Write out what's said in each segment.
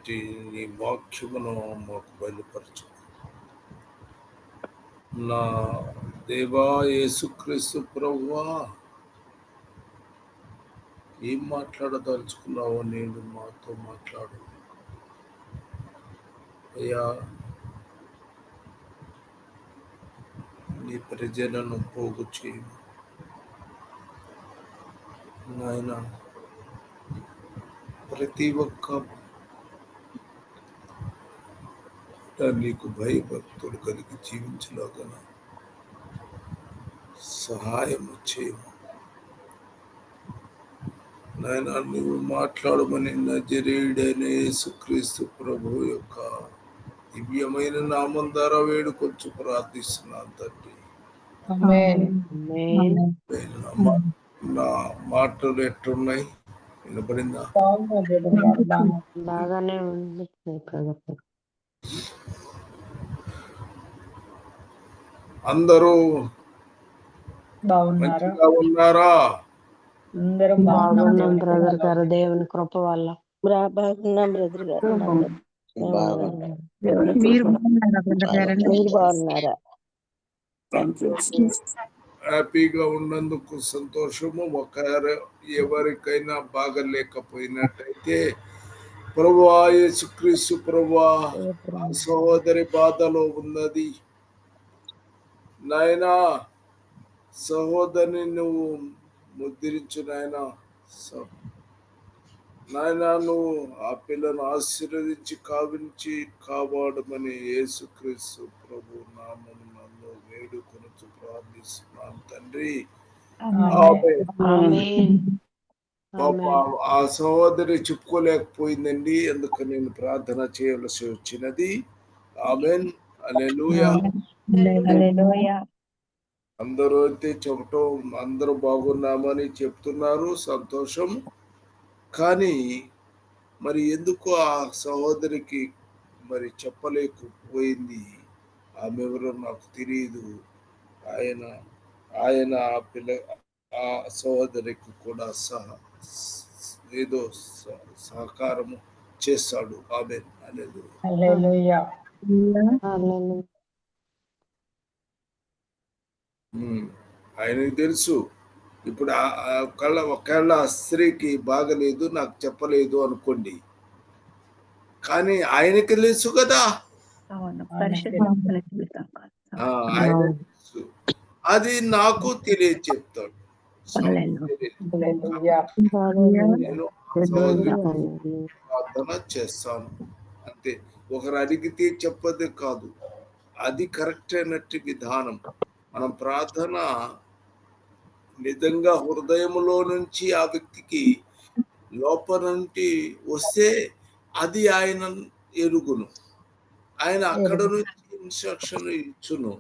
బట్టి నీ వాక్యమును మాకు బయలుపరచు. నా దేవా యేసుక్రీస్తు ప్రభువా, ఏం మాట్లాడదలుచుకున్నావో నేను మాతో మాట్లాడు అయ్యా. నీ ప్రజలను పోగు చేయు నాయన. ప్రతి ఒక్క నీకు భయభక్తులు కలిగి జీవించలాగా సహాయం చేయము నాయన. నువ్వు మాట్లాడమని నజరేయుడైన యేసుక్రీస్తు ప్రభు యొక్క దివ్యమైన నామం ద్వారా వేడుకొచ్చు ప్రార్థిస్తున్నాను తండ్రి. నా మాటలు ఎట్టున్నాయి? వినపడిందా? బాగానే ఉంది. అందరూ మంచిగా ఉన్నారా? బాగున్నాం బ్రదర్ గారు, దేవుని కృప వల్ల బాగున్నాం బ్రదర్ గారు. మీరు బాగున్నారా? హ్యాపీగా ఉన్నందుకు సంతోషము. ఎవరికైనా బాగలేకపోయినట్టయితే ప్రభువా యేసుక్రీస్తు ప్రభువా, ఆ సహోదరి బాధలో ఉన్నది నాయనా. సహోదరిని నువ్వు ముద్రించు నాయనా. నాయనా, నువ్వు ఆ పిల్లను ఆశీర్వదించి కావించి కాపాడమని యేసుక్రీస్తు ప్రభు నామమున నన్ను వేడుకొనుచు ప్రార్థిస్తున్నాను తండ్రి. ఆ సహోదరి చెప్పుకోలేకపోయిందండి, అందుకు నేను ప్రార్థన చేయవలసి వచ్చినది. ఆమేన్. హల్లెలూయా. అందరూ అయితే చెప్పటం, అందరూ బాగున్నామని చెప్తున్నారు, సంతోషం. కానీ మరి ఎందుకు ఆ సహోదరికి మరి చెప్పలేకపోయింది? ఆమె ఎవరో నాకు తెలియదు. ఆయన ఆ సహోదరికి కూడా ఏదో సహకారము చేస్తాడు. ఆమేన్. హల్లెలూయా. ఆయనకు తెలుసు. ఇప్పుడు ఒకవేళ ఆ స్త్రీకి బాగలేదు, నాకు చెప్పలేదు అనుకోండి, కానీ ఆయనకి తెలుసు కదా. ఆయన తెలుసు, అది నాకు తెలియచెప్తాడు. నేను ప్రార్థన చేస్తాను అంతే. ఒకరు అడిగితే చెప్పదు కాదు, అది కరెక్ట్ అయినట్టు విధానం. మనం ప్రార్థన నిజంగా హృదయంలో నుంచి ఆ వ్యక్తికి లోపల నుండి వస్తే అది ఆయన ఎరుగును. ఆయన అక్కడ నుంచి ఇన్స్ట్రక్షన్ ఇచ్చును.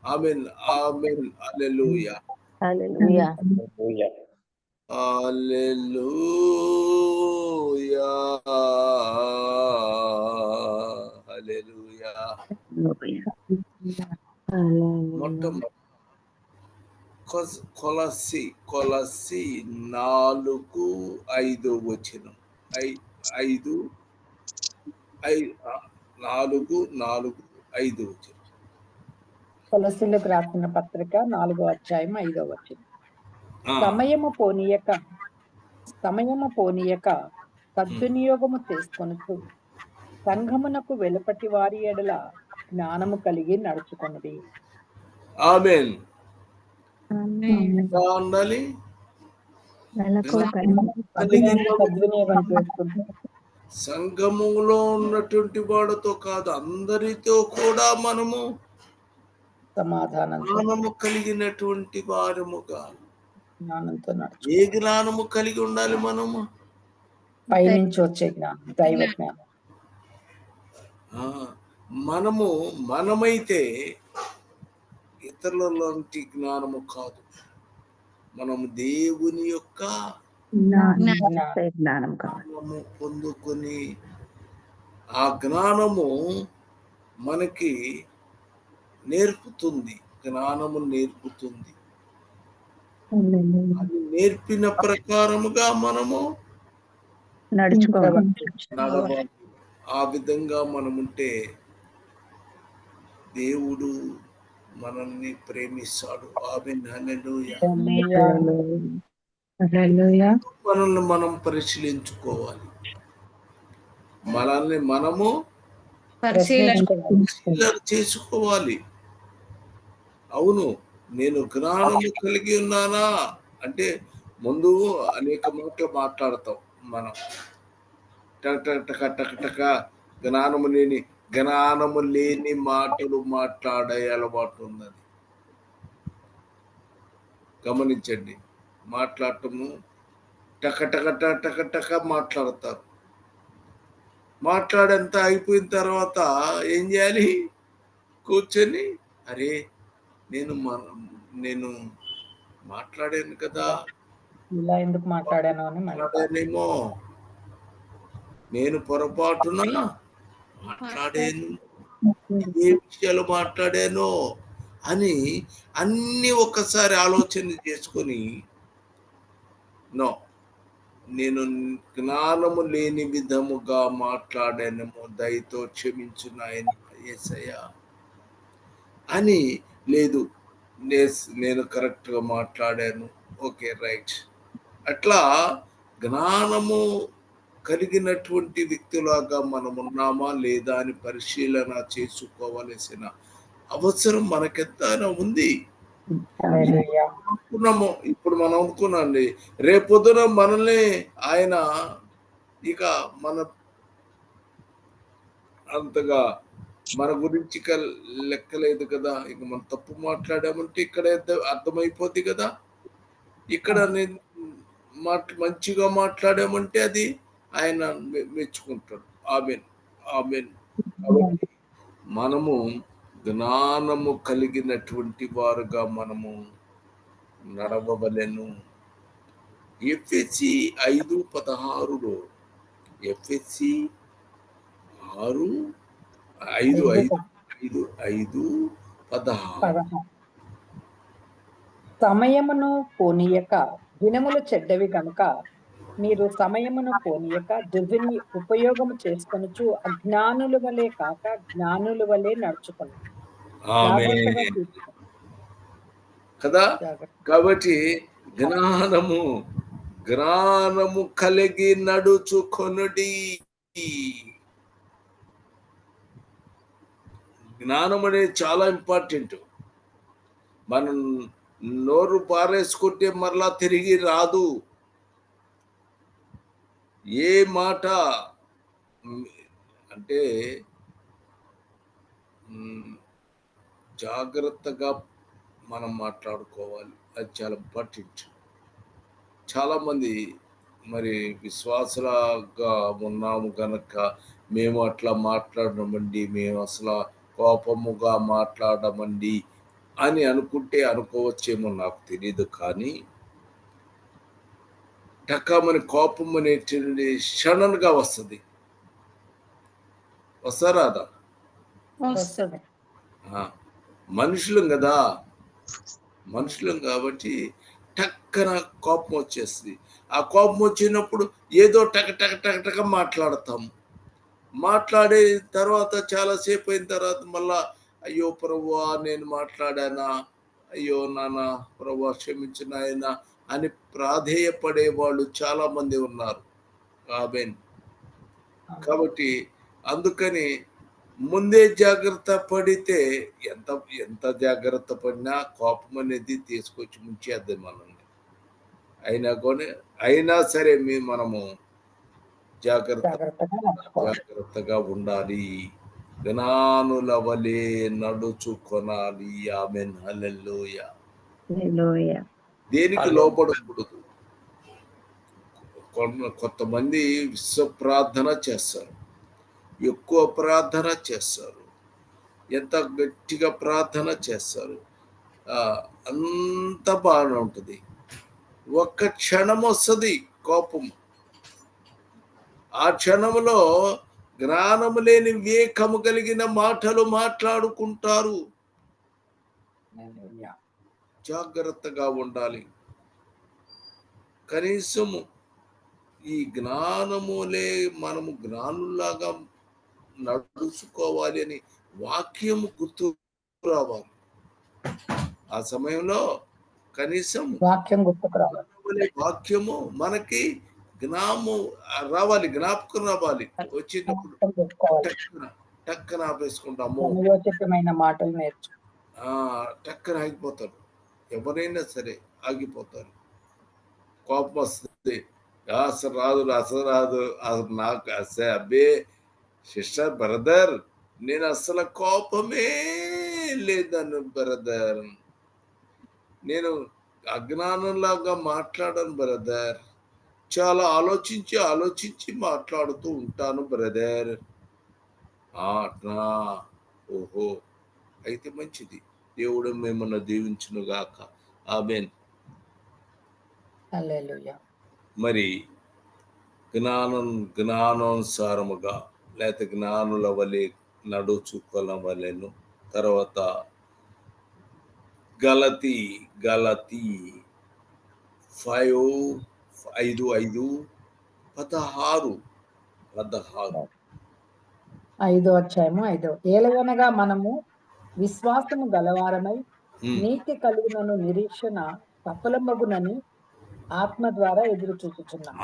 ఆమేన్. ఆమేన్. హల్లెలూయా. హల్లెలూయా. హల్లెలూయా. హల్లెలూయా. మొట్టమొదటి కొలస్సీ 4:5 వచనం. 4:5 వచనం. కొలస్సీలకు రాసిన పత్రిక 4వ అధ్యాయం 5వ వచనం. సమయము పోనీయక సద్వినియోగము చేసుకొనుచు సంఘమునకు వెలుపటి వారి ఎడల జ్ఞానము కలిగి నడుచుకొనుడి. ఆమేన్. ఉండాలి. సంఘములో ఉన్నటువంటి వాడితో కాదు, అందరితో కూడా మనము జ్ఞానము కలిగినటువంటి వారముగా. ఏ జ్ఞానము కలిగి ఉండాలి మనము? పైనుంచి వచ్చే జ్ఞానం, దైవ జ్ఞానం. మనమైతే ఇతరులలోంటి జ్ఞానము కాదు, మనము దేవుని యొక్క జ్ఞానము పొందుకొని ఆ జ్ఞానము మనకి నేర్పుతుంది. అది నేర్పిన ప్రకారముగా మనము నడవాలి. ఆ విధంగా మనముంటే దేవుడు మనల్ని ప్రేమిస్తాడు. ఆమేన్. హల్లెలూయా. హల్లెలూయా. హల్లెలూయా. మనల్ని మనం పరిశీలించుకోవాలి. మనల్ని మనము పరిశీలన చేసుకోవాలి. అవును, నేను జ్ఞానము కలిగి ఉన్నానా అంటే ముందు అనేక మాటలు మాట్లాడతాం మనం. టక టక టక టక జ్ఞానము లేని మాటలు మాట్లాడే అలవాటు ఉన్నది. గమనించండి, మాట్లాడటము టక టక టక టక టక మాట్లాడతారు. మాట్లాడేంత అయిపోయిన తర్వాత ఏం చేయాలి? కూర్చొని అరే నేను మాట్లాడాను కదా, ఇలా ఎందుకు మాట్లాడాను అని మళ్ళీ మాట్లాడానేమో, నేను పొరపాటున మాట్లాడాను, ఏ విషయాలు మాట్లాడానో అని అన్ని ఒక్కసారి ఆలోచన చేసుకొని, నో, నేను జ్ఞానము లేని విధముగా మాట్లాడానేమో, దయతో క్షమించు నాయన యేసయ్యా అని. లేదు, నేను కరెక్ట్గా మాట్లాడాను, ఓకే రైట్. అట్లా జ్ఞానము కలిగినటువంటి వ్యక్తులాగా మనం ఉన్నామా లేదా అని పరిశీలన చేసుకోవలసిన అవసరం మనకెంతైనా ఉంది. హల్లెలూయా. అనుకున్నాము, ఇప్పుడు మనం అనుకున్నాండి, రేపొద్దున మనల్ని ఆయన ఇక మన అంతగా మన గురించి లెక్కలేదు కదా. ఇక మనం తప్పు మాట్లాడామంటే ఇక్కడ అర్థమైపోద్ది కదా. ఇక్కడ నేను మంచిగా మాట్లాడామంటే అది ఆయన మెచ్చుకుంటాడు. ఆమేన్, ఆమేన్. కాబట్టి మనము జ్ఞానము కలిగినటువంటి వారుగా మనము నడవవలెను. ఎఫెసీ 5:16 ఎఫెసీ 6:5 సమయమును పోనీయక దినములు చెడ్డవి గనుక మీరు సమయమును పోనీయక ఉపయోగము చేసుకొనుచు అజ్ఞానుల వలె కాక జ్ఞానుల వలె నడుచుకోండి. జాగ్రత్తగా చూసుకోండి. కదా. జాగ్రత్త. కాబట్టి జ్ఞానము కలిగి నడుచుకొనుడి. జ్ఞానం అనేది చాలా ఇంపార్టెంట్. మనం నోరు పారేసుకుంటే మరలా తిరిగి రాదు. ఏ మాట అంటే జాగ్రత్తగా మనం మాట్లాడుకోవాలి. అది చాలా ఇంపార్టెంట్. చాలామంది మరి విశ్వాసులుగా ఉన్నాము కనుక మేము అట్లా మాట్లాడమండి, మేము అసలు కోపముగా మాట్లాడమండి అని అనుకోవచ్చేమో, నాకు తెలియదు. కానీ టకామని కోపం అనేటువంటి క్షణంగా వస్తుంది. వస్తారాదా? వస్తుంది. మనుషులం కదా, మనుషులం కాబట్టి టక్కన కోపం వచ్చేస్తుంది. ఆ కోపం వచ్చినప్పుడు ఏదో టక టక టక టక మాట్లాడతాము. మాట్లాడే తర్వాత చాలాసేపు అయిన తర్వాత మళ్ళా అయ్యో ప్రభువా నేను మాట్లాడానా, అయ్యో నాన్న ప్రభువా క్షమించు నాయనా అని ప్రాధేయపడే వాళ్ళు చాలా మంది ఉన్నారు. ఆమేన్. కాబట్టి అందుకని ముందే జాగ్రత్త పడితే ఎంత జాగ్రత్త పడినా కోపం అనేది తీసుకొచ్చి ముంచేద్దాం మనల్ని. అయినా సరే మనము జాగ్రత్తగా ఉండాలి. జ్ఞానుల వలె నడుచుకొనాలి. ఆమేన్. హల్లెలూయా. దేనికి లోపడకూడదు. కొంతమంది విశ్వ ప్రార్థన చేస్తారు, ఎక్కువ ప్రార్థన చేస్తారు, ఎంత గట్టిగా ప్రార్థన చేస్తారు, అంత బాగానే ఉంటుంది. ఒక్క క్షణం వస్తుంది కోపం. ఆ క్షణంలో జ్ఞానము లేని వివేకము కలిగిన మాటలు మాట్లాడుకుంటారు. జాగ్రత్తగా ఉండాలి. కనీసము ఈ జ్ఞానములే మనము జ్ఞానుల్లాగా నడుచుకోవాలి అని వాక్యము గుర్తు రావాలి. ఆ సమయంలో కనీసం వాక్యం గుర్తుకు రావాలి. వాక్యము మనకి జ్ఞాపకం రావాలి. వచ్చేటప్పుడు వాక్యం చెప్పుకోవాలి. టక్కన ఆపేసుకుంటాము, సమయోచితమైన మాటలు నేర్చు. టక్కన ఆగిపోతారు. ఎవరైనా సరే ఆగిపోతారు. కోపం వస్తుంది, అసలు రాదు. నాకు అబ్బే సిస్టర్ బ్రదర్, నేను అసలు కోపమే లేదను బ్రదర్, నేను అజ్ఞానంలాగా మాట్లాడను బ్రదర్, చాలా ఆలోచించి మాట్లాడుతూ ఉంటాను బ్రదర్. అట్లా, ఓహో, అయితే మంచిది. దేవుడు మిమ్మల్ని దీవించును గాక. ఆమేన్. హల్లెలూయా. మరి జ్ఞానానుసారముగా లేకపోతే జ్ఞానుల వలె నడుచుకొనవలెను. తర్వాత గలతీ 5:5-16 5:5 ఏలయనగా మనము విశ్వాసము గలవారమై నీతి కలిగినను నిరీక్షణ సఫలమగునని ఆత్మ ద్వారా ఎదురు చూపుచున్నాం.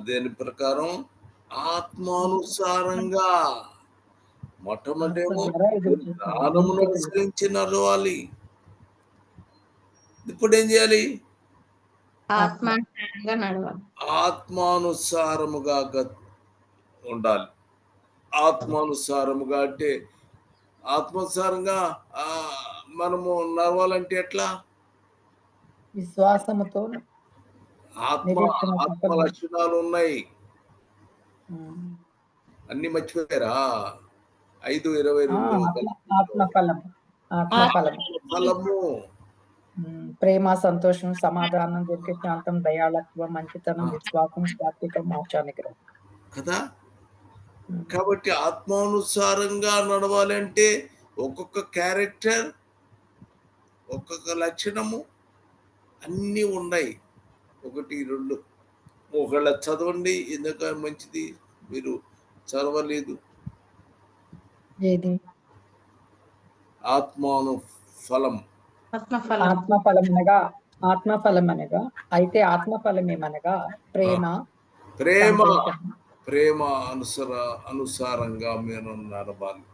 దేని ప్రకారం? ఆత్మానుసారంగా. మొట్టమొదటేమో జ్ఞానమును అనుసరించి నడవాలి. ఇప్పుడు ఏం చేయాలి? ఆత్మానుసారముగా ఉండాలి. ఆత్మానుసారముగా అంటే ఆత్మానుసారంగా మనము నడవాలంటే ఎట్లా? విశ్వాసముతో. ఆత్మ లక్షణాలు ఉన్నాయి. అన్ని మర్చిపోయారా? 5:22 ఆత్మఫలము ప్రేమ, సంతోషం, సమాధానం, దీర్ఘశాంతం, దయాళత్వం, మంచితనం, విశ్వాసం, సాత్వికం, మోక్షానిగ్రహం కదా. కాబట్టి ఆత్మానుసారంగా నడవాలంటే ఒక్కొక్క క్యారెక్టర్, ఒక్కొక్క లక్షణము అన్నీ ఉన్నాయి. 1, 2 ఒకళ్ళ చదవండి. ఎందుకు మంచిది, మీరు చదవలేదు. ఏది? ఆత్మఫలం అనగా అయితే ఆత్మఫలం ఏమనగా ప్రేమ అనుసారంగా మీరు నడవాలి.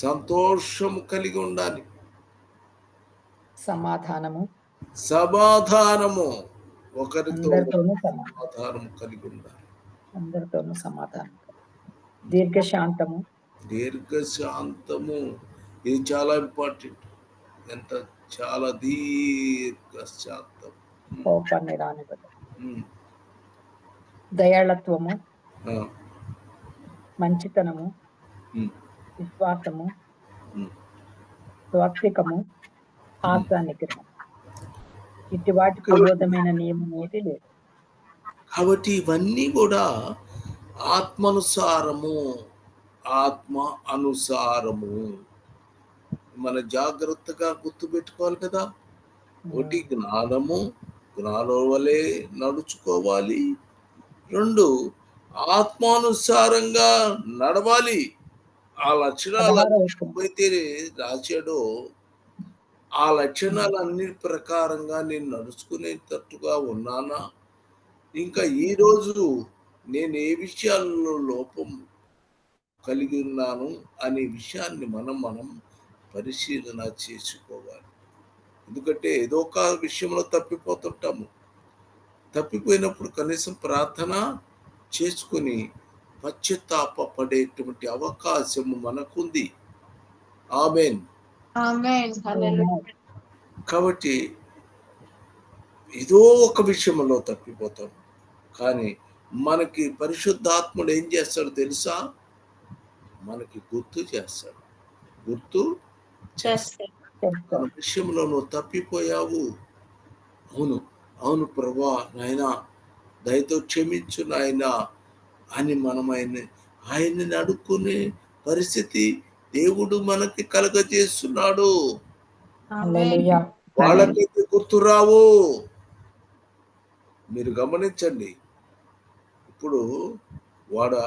సంతోషము కలిగి ఉండాలి. సమాధానము ఒకరితో సమాధానము కలిగి ఉండాలి. అందరితోనూ సమాధానం. దీర్ఘశాంతము ఇది చాలా ఇంపార్టెంట్. చాలా దీర్ఘశాంతం. కోపాన్ని రానివ్వదు. దయాళత్వము, మంచితనము, విశ్వాసము, సాత్వికము, ఆశానిగ్రహం. ఇటు వాటికి విరోధమైన నియమం ఏది లేదు. కాబట్టి ఇవన్నీ కూడా ఆత్మ అనుసారము మన జాగ్రత్తగా గుర్తుపెట్టుకోవాలి కదా. ఒకటి జ్ఞానం వలె నడుచుకోవాలి. 2 ఆత్మానుసారంగా నడవాలి. ఆ లక్షణాలు అయితే రాశాడో ఆ లక్షణాలన్నిటి ప్రకారంగా నేను నడుచుకునేటట్టుగా ఉన్నానా, ఇంకా ఈ రోజు నేను ఏ విషయాల్లో లోపం కలిగి ఉన్నాను అనే విషయాన్ని మనం పరిశీలన చేసుకోవాలి. ఎందుకంటే ఏదో ఒక విషయంలో తప్పిపోతుంటాము. తప్పిపోయినప్పుడు కనీసం ప్రార్థన చేసుకుని పశ్చాత్తాపపడేటువంటి అవకాశము మనకుంది. ఆమేన్. కాబట్టి ఏదో ఒక విషయంలో తప్పిపోతాం, కానీ మనకి పరిశుద్ధాత్ముడు ఏం చేస్తాడు తెలుసా? మనకి గుర్తు చేస్తాడు. మన విషయంలో నువ్వు తప్పిపోయావు. అవును ప్రభా, నాయనా దయతో క్షమించు నాయనా అని మనం ఆయన్ని అడుక్కునే పరిస్థితి దేవుడు మనకి కలగజేస్తున్నాడు. వాళ్ళకైతే గుర్తురావు. మీరు గమనించండి, ఇప్పుడు వాడు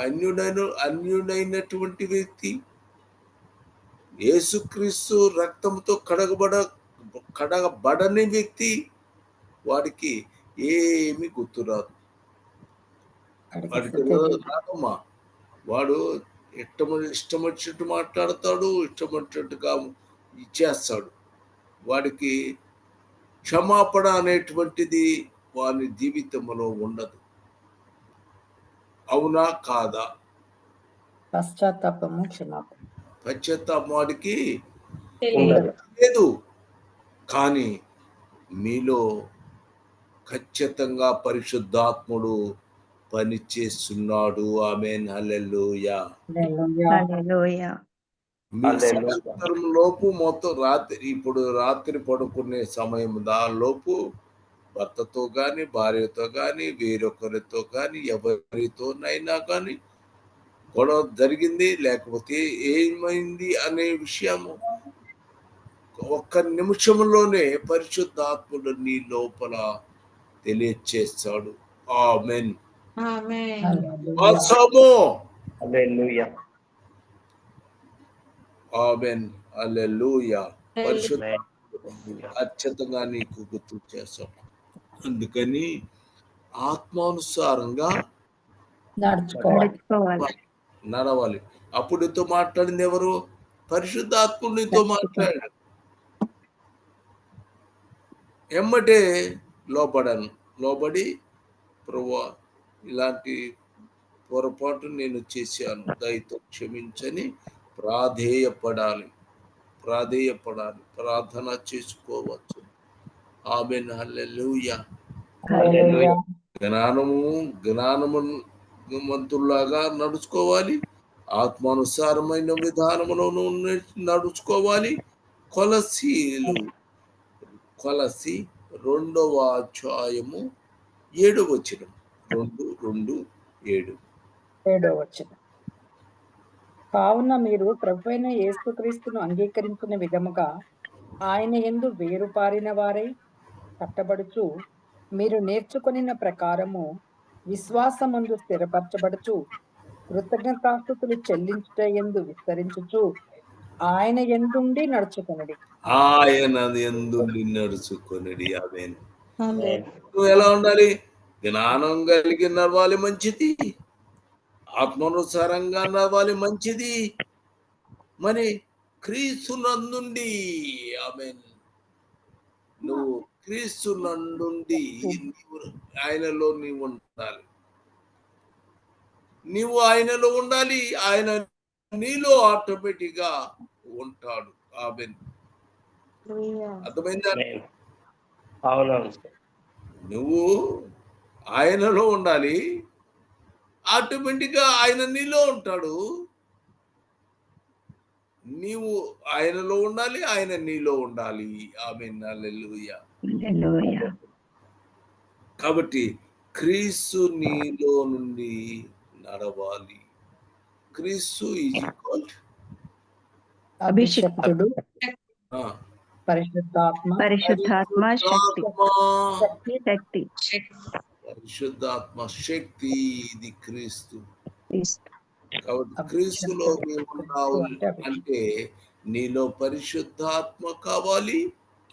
అన్యుడైనటువంటి వ్యక్తి, యేసుక్రీస్తు రక్తంతో కడగబడని వ్యక్తి, వాడికి ఏమి గుర్తురాదు. వాడికి రాదమ్మా. వాడు ఇష్టం వచ్చినట్టు మాట్లాడతాడు, ఇష్టం వచ్చినట్టుగా ఇచ్చేస్తాడు. వాడికి క్షమాపణ అనేటువంటిది వాని జీవితంలో ఉండదు. అవునా కాదా? పశ్చాత్తాపము క్షమాపణ పశ్చాత్తాపం వాడికి ఉండదు. లేదు. కానీ మీలో ఖచ్చితంగా పరిశుద్ధాత్ముడు పని చేస్తున్నాడు. ఆమేన్. హల్లెలూయా. హల్లెలూయా. మీ సాయంత్రం లోపు మొత్తం రాత్రి పడుకునే సమయం దానిలోపు భర్తతో కానీ, భార్యతో కానీ, వేరొకరితో కానీ, ఎవరితోనైనా కానీ గొడవ జరిగింది, లేకపోతే ఏమైంది అనే విషయము ఒక్క నిమిషంలోనే పరిశుద్ధాత్ముడు నీ లోపల తెలియచేస్తాడు. ఆమేన్. ఆమేన్. హల్లెలూయా. పరిశుద్ధాత్ముడు అత్యంతంగా నీకు గుర్తు చేస్తాడు. అందుకని ఆత్మానుసారంగా నడవాలి. అప్పుడు నీతో మాట్లాడింది ఎవరు? పరిశుద్ధాత్ముడు నీతో మాట్లాడాడు. ఎమ్మటే లోబడి ప్రభువా ఇలాంటి పొరపాటు నేను చేశాను, దయతో క్షమించని ప్రాధేయపడాలి, ప్రార్థన చేసుకోవచ్చు. ఆమేన్. హల్లెలూయా. జ్ఞానవంతుల్లాగా నడుచుకోవాలి, ఆత్మానుసారమైన విధానంలో నడుచుకోవాలి. కొలసి 2వ అధ్యాయము 7వ వచనం. 2:7. కావున మీరు ప్రభువైన యేసుక్రీస్తును అంగీకరించిన విధముగా ఆయన యందు వేరుపారిన వారై కట్టబడుచు, మీరు నేర్చుకొనిన ప్రకారము విశ్వాసమందు స్థిరపరచబడుచు, కృతజ్ఞతాస్తుతులు చెల్లించుట యందు విస్తరించుచు, ఆయన యందుండి నడుచుకొనుడి. ఆమేన్. నువ్వు ఎలా ఉండాలి? జ్ఞానం కలిగి నడవాలి, మంచిది. ఆత్మానుసారంగా నడవాలి, మంచిది. మరి క్రీస్తునందుండి, ఆమేన్, నువ్వు క్రీస్తునందుండి ఆయనలో నీవు ఉండాలి. నీవు ఆయనలో ఉండాలి, ఆయన నీలో ఆటోమేటిక్ గా ఉంటాడు. ఆమేన్. అర్థమైందా? నువ్వు ఆయనలో ఉండాలి, ఆటోమేటిక్ గా ఆయన నీలో ఉంటాడు. నీవు ఆయనలో ఉండాలి, ఆయన నీలో ఉండాలి. ఆమేన్. హల్లెలూయా. కాబట్టి క్రీస్తు నీలో నుండి నడవాలి. క్రీస్తు ఈజ్ ఈక్వల్ అభిషక్తుడు, ఆ, పరిశుద్ధాత్మ, పరిశుద్ధాత్మ శక్తి, ఇది క్రీస్తు. కాబట్టి క్రీస్తులో నీవు ఉన్నావు అంటే నీలో పరిశుద్ధాత్మ కావాలి,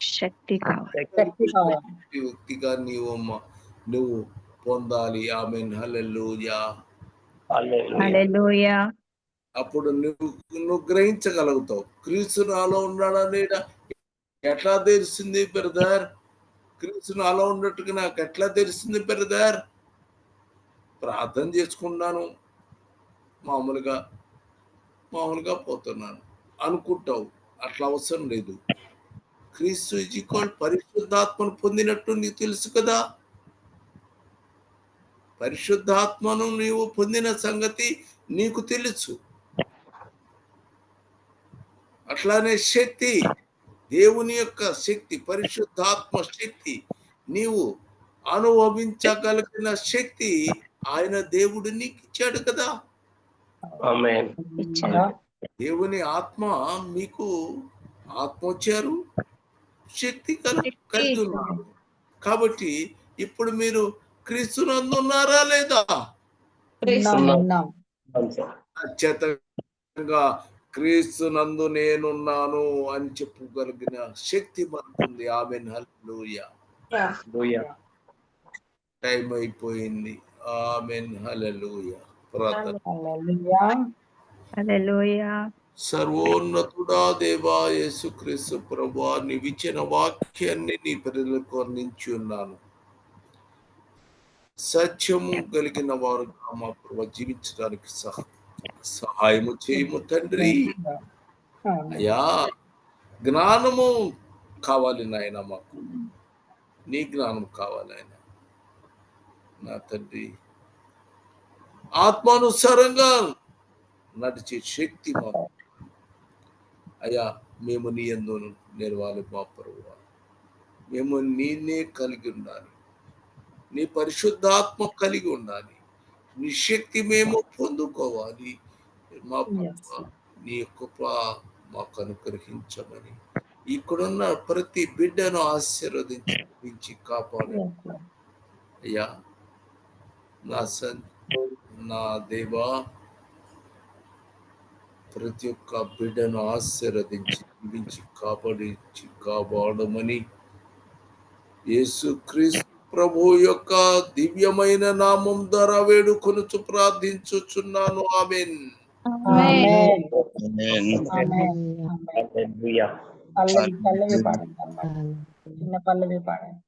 శక్తి కావాలి, వ్యక్తిగా నువ్వు పొందాలి. ఆమేన్. హల్లెలూయా. హల్లెలూయా. అప్పుడు నువ్వు గ్రహించగలుగుతావు క్రీస్తు నాలో ఉన్నాడా లేడా. ఎట్లా తెలిసింది బ్రదర్? క్రీస్తు నాలో ఉన్నట్టుగా నాకు ఎట్లా తెలిసింది బ్రదర్? ప్రార్థన చేసుకున్నాను, మామూలుగా పోతున్నాను అనుకుంటావు. అట్లా అవసరం లేదు. క్రీస్తు ఈజ్ ఈక్వల్ పరిశుద్ధాత్మను పొందినట్టు నీకు తెలుసు కదా. పరిశుద్ధాత్మను నీవు పొందిన సంగతి నీకు తెలుసు. అట్లానే శక్తి, దేవుని యొక్క శక్తి, పరిశుద్ధాత్మ శక్తి, నీవు అనుభవించగలిగిన శక్తి ఆయన దేవుడు నీకు ఇచ్చాడు కదా. దేవుని ఆత్మ మీకు ఆత్మ వచ్చారు, శక్తి కలిగి ఉన్నారు. కాబట్టి ఇప్పుడు మీరు క్రీస్తునందు ఉన్నారా లేదా? ఉన్నాం. ఖచ్చితంగా క్రీస్తు నందు నేనున్నాను అని చెప్పగలిగిన శక్తి మనకుంది. ఆమెన్. హల్లెలూయా. టైం అయిపోయింది. ఆమెన్. హల్లెలూయా. ప్రార్థన. హల్లెలూయా. హల్లెలూయా. సర్వోన్నతుడా దేవా యేసుక్రీస్తు ప్రభువా, నీవిచ్చిన వాక్యాన్ని నీ ప్రజలకు అందించి ఉన్నాను. సత్యము కలిగిన వారుగా మా ప్రభు జీవించడానికి సహాయము చేయము తండ్రి. అయ్యా, జ్ఞానము కావాలి నాయన, మాకు నీ జ్ఞానం కావాలి ఆయన నా తండ్రి. ఆత్మానుసారంగా నడిచే శక్తి మాకు అయ్యా. మేము నీ యందు నిలవాలి మా ప్రభువా. మేము నీనే కలిగి ఉండాలి, నీ పరిశుద్ధాత్మ కలిగి ఉండాలి, నీ శక్తి మేము పొందుకోవాలి మా ప్రభువా. నీ కృప మాకు అనుగ్రహించమని ఇక్కడున్న ప్రతి బిడ్డను ఆశీర్వదించి కాపాడు అయ్యా. నా దేవా, ప్రతి ఒక్క బిడ్డను ఆశీర్వదించి దీవించి కాపాడమని యేసుక్రీస్తు ప్రభు యొక్క దివ్యమైన నామం ద్వారా వేడుకొనుచు ప్రార్థించుచున్నాను. ఆమేన్. ఆమేన్. Hallelujah. పల్లవి పాడండి అన్నమాట. చిన్న పల్లవి పాడండి.